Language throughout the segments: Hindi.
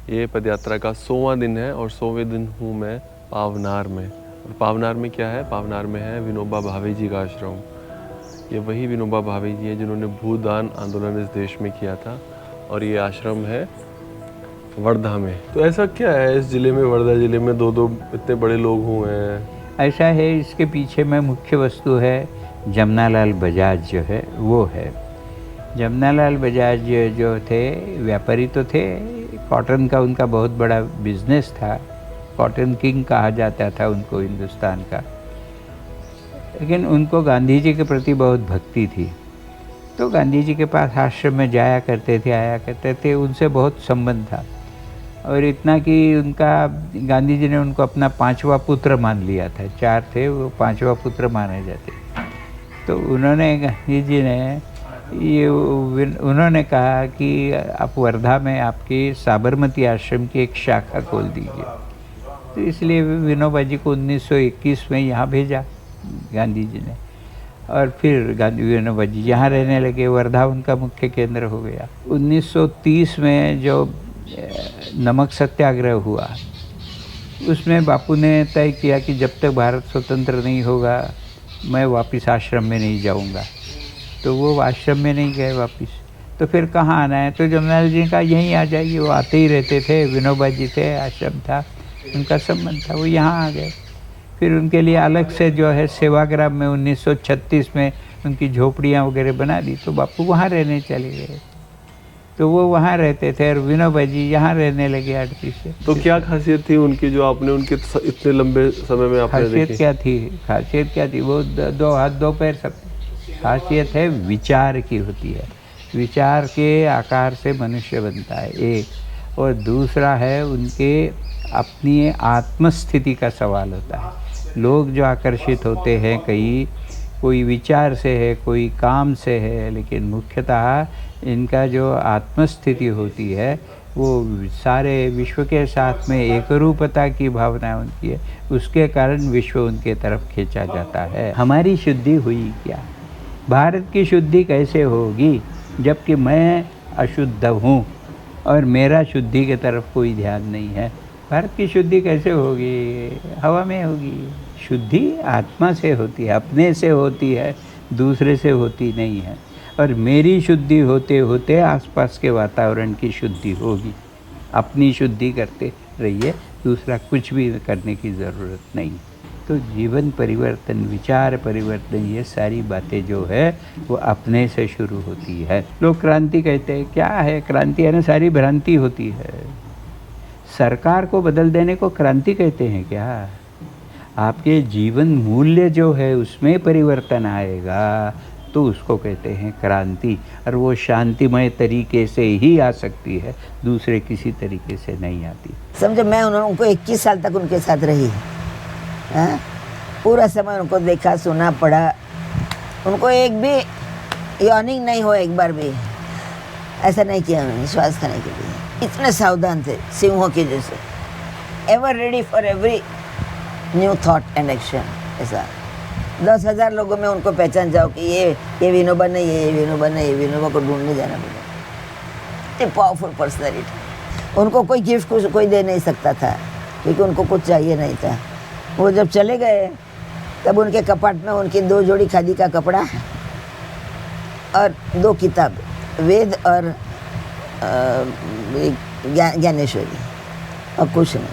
ये पदयात्रा का 100वां दिन है और 100वें दिन हूँ मैं पावनार में। और पावनार में क्या है? पावनार में है विनोबा भावे जी का आश्रम। ये वही विनोबा भावे जी हैं जिन्होंने भूदान आंदोलन इस देश में किया था और ये आश्रम है वर्धा में। तो ऐसा क्या है इस ज़िले में, वर्धा ज़िले में दो इतने बड़े लोग हुए हैं? ऐसा है, इसके पीछे में मुख्य वस्तु है जमनालाल बजाज जो है वो है। जमनालाल बजाज जो थे व्यापारी तो थे, कॉटन का उनका बहुत बड़ा बिजनेस था, कॉटन किंग कहा जाता था उनको हिंदुस्तान का। लेकिन उनको गांधी जी के प्रति बहुत भक्ति थी, तो गांधी जी के पास आश्रम में जाया करते थे, आया करते थे, उनसे बहुत संबंध था। और इतना कि उनका गांधी जी ने उनको अपना 5वां पुत्र मान लिया था। 4 थे, वो 5वां पुत्र माने जाते। तो उन्होंने, गांधी जी ने उन्होंने कहा कि आप वर्धा में आपकी साबरमती आश्रम की एक शाखा खोल दीजिए। तो इसलिए विनोबा जी को 1921 में यहाँ भेजा गांधी जी ने, और फिर विनोबा जी यहाँ रहने लगे। वर्धा उनका मुख्य केंद्र हो गया। 1930 में जो नमक सत्याग्रह हुआ, उसमें बापू ने तय किया कि जब तक भारत स्वतंत्र नहीं होगा मैं वापस आश्रम में नहीं जाऊंगा। तो वो आश्रम में नहीं गए वापस। तो फिर कहाँ आना है? तो जमनालाल जी का यहीं आ जाइए, वो आते ही रहते थे। विनोबा जी थे, आश्रम था, उनका संबंध था, वो यहाँ आ गए। फिर उनके लिए अलग से जो है सेवाग्राम में 1936 में उनकी झोपड़ियाँ वगैरह बना दी, तो बापू वहाँ रहने चले गए। तो वो वहाँ रहते थे और विनोबा जी यहाँ रहने लगे 38 से। तो क्या खासियत थी उनकी जो आपने उनके इतने लंबे समय में आपने देखी? खासियत क्या थी? वो 2 हाथ 2 पैर सब। खासियत है विचार की होती है। विचार के आकार से मनुष्य बनता है एक, और दूसरा है उनके अपनी आत्मस्थिति का सवाल होता है। लोग जो आकर्षित होते हैं, कोई विचार से है, कोई काम से है, लेकिन मुख्यतः इनका जो आत्मस्थिति होती है वो सारे विश्व के साथ में एकरूपता की भावना उनकी है। उसके कारण विश्व उनके तरफ खींचा जाता है। हमारी शुद्धि हुई क्या? भारत की शुद्धि कैसे होगी जबकि मैं अशुद्ध हूँ और मेरा शुद्धि की तरफ कोई ध्यान नहीं है? भारत की शुद्धि कैसे होगी? हवा में होगी। शुद्धि आत्मा से होती है, अपने से होती है, दूसरे से होती नहीं है। और मेरी शुद्धि होते होते आसपास के वातावरण की शुद्धि होगी। अपनी शुद्धि करते रहिए, दूसरा कुछ भी करने की ज़रूरत नहीं। तो जीवन परिवर्तन, विचार परिवर्तन, ये सारी बातें जो है वो अपने से शुरू होती है। लोग क्रांति कहते हैं, क्या है क्रांति? है ना, सारी भ्रांति होती है। सरकार को बदल देने को क्रांति कहते हैं क्या? आपके जीवन मूल्य जो है उसमें परिवर्तन आएगा तो उसको कहते हैं क्रांति। और वो शांतिमय तरीके से ही आ सकती है, दूसरे किसी तरीके से नहीं आती। समझो, मैं उनको 21 साल तक उनके साथ रही। पूरा समय उनको देखा, सुना, पढ़ा। उनको एक भी यॉर्निंग नहीं हो, एक बार भी ऐसा नहीं किया उन्होंने श्वास खाने के लिए। इतने सावधान थे, सिंहों के जैसे, ever ready for every new thought and action. ऐसा 10,000 लोगों में उनको पहचान जाओ कि ये विनोबा नहीं है, ये विनोबा नहीं है, विनोबा को ढूंढने जाना पड़ेगा। ये पावरफुल पर्सनैलिटी। उनको कोई गिफ्ट कोई दे नहीं सकता था क्योंकि उनको कुछ चाहिए नहीं था। वो जब चले गए तब उनके कपाट में उनकी 2 जोड़ी खादी का कपड़ा और 2 किताब, वेद और ज्ञानेश्वरी, और कुछ नहीं।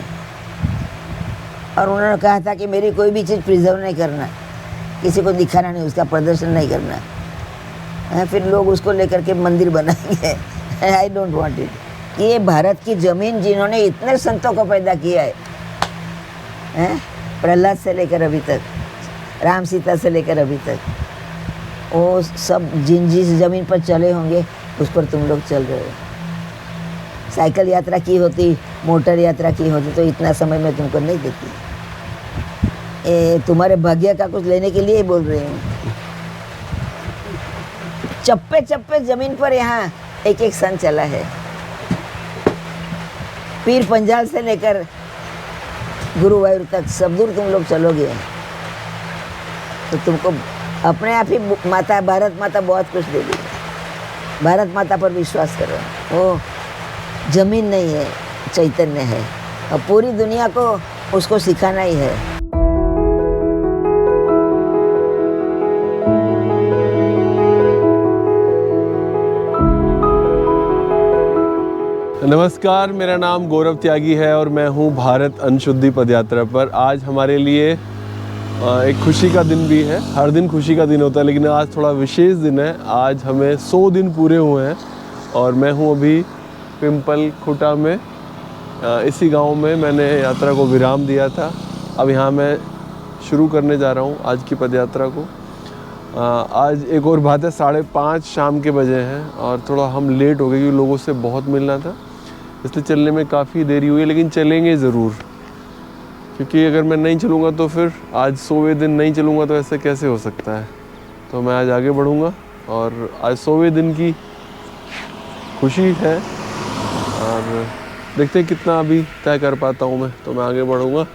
और उन्होंने कहा था कि मेरी कोई भी चीज़ प्रिजर्व नहीं करना, किसी को दिखाना नहीं, उसका प्रदर्शन नहीं करना। फिर लोग उसको लेकर के मंदिर बनाएंगे। I don't want it. ये भारत की ज़मीन जिन्होंने इतने संतों को पैदा किया है, प्रहलाद से लेकर अभी तक, राम सीता से लेकर अभी तक, वो सब जिस ज़मीन पर चले होंगे उस पर तुम लोग चल रहे हो। साइकिल यात्रा की होती, मोटर यात्रा की होती तो इतना समय मैं तुमको नहीं देती। तुम्हारे भाग्य का कुछ लेने के लिए ही बोल रही हूँ। चप्पे चप्पे जमीन पर यहाँ एक एक सन चला है। पीर पंजाल से लेकर गुरुवायूर तक सब दूर तुम लोग चलोगे तो तुमको अपने आप ही माता, भारत माता बहुत कुछ दे देगी। भारत माता पर विश्वास करो। वो जमीन नहीं है, चैतन्य है और पूरी दुनिया को उसको सिखाना ही है। नमस्कार, मेरा नाम गौरव त्यागी है और मैं हूँ भारत अनशुद्धि पदयात्रा पर। आज हमारे लिए एक खुशी का दिन भी है। हर दिन खुशी का दिन होता है, लेकिन आज थोड़ा विशेष दिन है। आज हमें 100 दिन पूरे हुए हैं और मैं हूँ अभी पिंपल खुटा में। इसी गांव में मैंने यात्रा को विराम दिया था। अब यहाँ मैं शुरू करने जा रहा हूँ आज की पदयात्रा को। आज एक और बात है, 5:30 शाम के बजे हैं और थोड़ा हम लेट हो गए क्योंकि लोगों से बहुत मिलना था, इसलिए चलने में काफ़ी देरी हुई है। लेकिन चलेंगे ज़रूर, क्योंकि अगर मैं नहीं चलूँगा तो फिर आज 100वें दिन नहीं चलूँगा तो ऐसे कैसे हो सकता है। तो मैं आज आगे बढ़ूँगा और आज 100वें दिन की खुशी है और देखते हैं कितना अभी तय कर पाता हूँ मैं। तो मैं आगे बढ़ूँगा।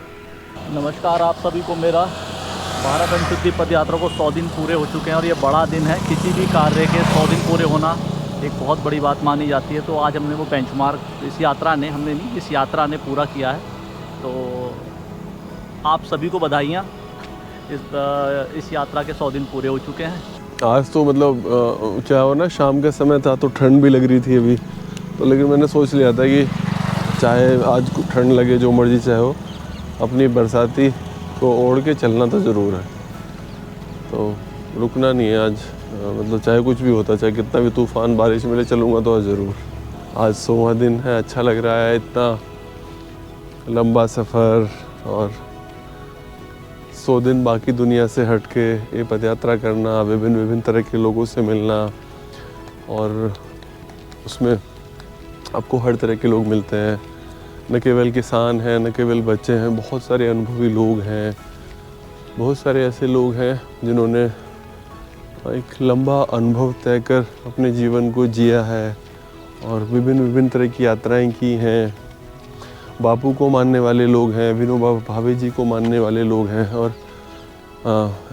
नमस्कार आप सभी को। मेरा भारत अनशुद्धि पदयात्रा को 100 दिन पूरे हो चुके हैं और ये बड़ा दिन है। किसी भी कार्य के 100 दिन पूरे होना एक बहुत बड़ी बात मानी जाती है। तो आज हमने वो बेंचमार्क इस यात्रा ने पूरा किया है। तो आप सभी को बधाइयाँ, इस यात्रा के 100 दिन पूरे हो चुके हैं। आज तो मतलब चाहे हो ना, शाम का समय था तो ठंड भी लग रही थी अभी तो, लेकिन मैंने सोच लिया था कि चाहे आज ठंड लगे, जो मर्जी चाहे हो, अपनी बरसाती को ओढ़ के चलना तो ज़रूर है। तो रुकना नहीं है आज, मतलब चाहे कुछ भी होता, चाहे कितना भी तूफ़ान बारिश मिले, चलूँगा तो ज़रूर। आज 100वां दिन है, अच्छा लग रहा है। इतना लंबा सफ़र और 100 दिन बाकी दुनिया से हट के ये पदयात्रा करना, विभिन्न तरह के लोगों से मिलना, और उसमें आपको हर तरह के लोग मिलते हैं। न केवल किसान हैं, न केवल बच्चे हैं, बहुत सारे अनुभवी लोग हैं। बहुत सारे ऐसे लोग हैं जिन्होंने एक लंबा अनुभव तय कर अपने जीवन को जिया है और विभिन्न तरह की यात्राएं की हैं। बापू को मानने वाले लोग हैं, विनोबा भावे जी को मानने वाले लोग हैं, और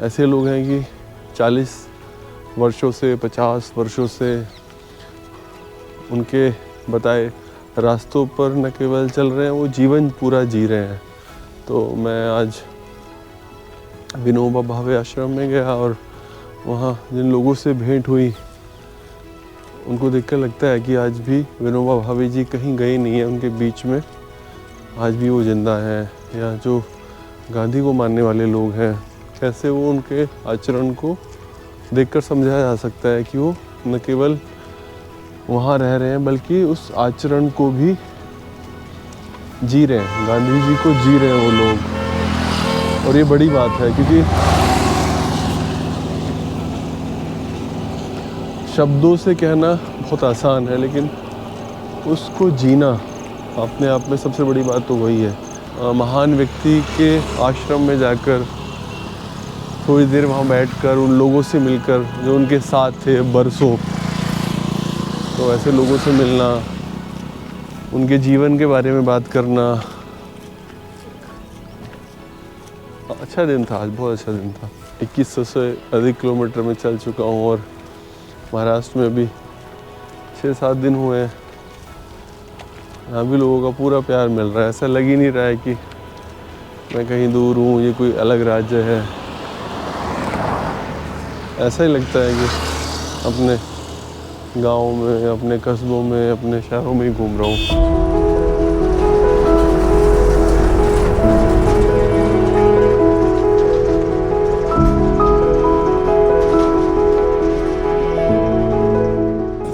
ऐसे लोग हैं कि 40 वर्षों से, 50 वर्षों से उनके बताए रास्तों पर न केवल चल रहे हैं, वो जीवन पूरा जी रहे हैं। तो मैं आज विनोबा भावे आश्रम में गया और वहाँ जिन लोगों से भेंट हुई, उनको देखकर लगता है कि आज भी विनोबा भावे जी कहीं गए नहीं हैं, उनके बीच में आज भी वो जिंदा हैं। या जो गांधी को मानने वाले लोग हैं, कैसे वो उनके आचरण को देखकर समझा जा सकता है कि वो न केवल वहाँ रह रहे हैं बल्कि उस आचरण को भी जी रहे हैं, गांधी जी को जी रहे हैं वो लोग। और ये बड़ी बात है, क्योंकि शब्दों से कहना बहुत आसान है, लेकिन उसको जीना अपने आप में सबसे बड़ी बात तो वही है। महान व्यक्ति के आश्रम में जाकर थोड़ी देर वहाँ बैठकर उन लोगों से मिलकर जो उनके साथ थे बरसों, तो ऐसे लोगों से मिलना, उनके जीवन के बारे में बात करना, अच्छा दिन था। आज बहुत अच्छा दिन था। 2100 से अधिक किलोमीटर में चल चुका हूँ और महाराष्ट्र में भी 6-7 दिन हुए हैं। यहाँ भी लोगों का पूरा प्यार मिल रहा है। ऐसा लग ही नहीं रहा है कि मैं कहीं दूर हूँ, ये कोई अलग राज्य है। ऐसा ही लगता है कि अपने गाँव में, अपने कस्बों में, अपने शहरों में ही घूम रहा हूँ।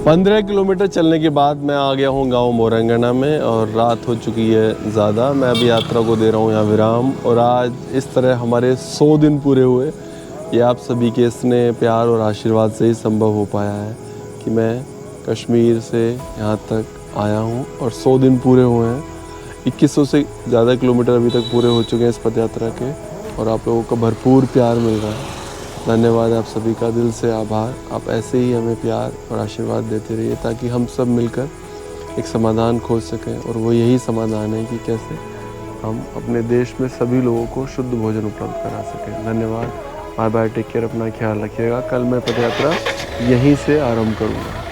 पंद्रह किलोमीटर चलने के बाद मैं आ गया हूँ गांव मोरंगना में और रात हो चुकी है ज़्यादा। मैं अभी यात्रा को दे रहा हूँ यहाँ विराम। और आज इस तरह हमारे 100 दिन पूरे हुए। ये आप सभी के स्नेह, प्यार और आशीर्वाद से ही संभव हो पाया है कि मैं कश्मीर से यहाँ तक आया हूँ और 100 दिन पूरे हुए हैं। 2100 से ज़्यादा किलोमीटर अभी तक पूरे हो चुके हैं इस पदयात्रा के, और आप लोगों का भरपूर प्यार मिल रहा है। धन्यवाद आप सभी का, दिल से आभार। आप ऐसे ही हमें प्यार और आशीर्वाद देते रहिए ताकि हम सब मिलकर एक समाधान खोज सकें, और वो यही समाधान है कि कैसे हम अपने देश में सभी लोगों को शुद्ध भोजन उपलब्ध करा सकें। धन्यवाद। बाय बाय, टेक केयर, अपना ख्याल रखिएगा। कल मैं पदयात्रा यहीं से आरंभ करूँगा।